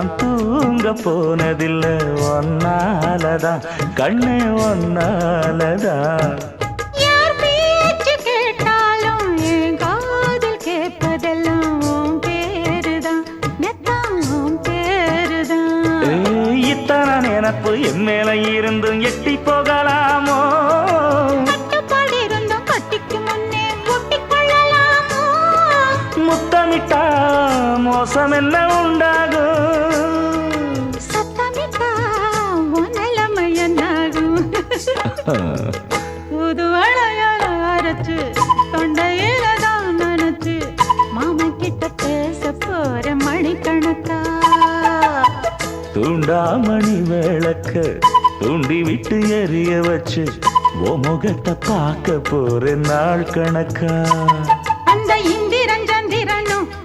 நான் தூங்க போனதில்லை ஒன்னாலதான் கண்ணே ஒன்னாலதான். யார் பேச்சு கேட்டாலும் என் காதில் கேட்பதெல்லாம் உன் பேருதான் நெத்தான் உன் பேருதான். இத்தனை நினப்பு என் மேல இருந்தும் எட்டி போகலாமோ? கட்டுப்பாடு இருந்தும் கட்டிக்கு முன்னே ஒட்டிக்கொள்ளலாமோ? முத்தமிட்டா மோசம் என்ன உண்டாகும்? சத்தமிட்டா உன் நிலைமை என்னாகும்? புது அழையால அரைச்சு தொண்டையில தான் நினைச்சு மாமன் கிட்ட பேச போற மணிக்கணக்கா. தூண்டாமணி விளக்க தூண்டி விட்டு எரிய வச்சு ஓ முகத்தை பார்க்க போற நாள் கணக்கா.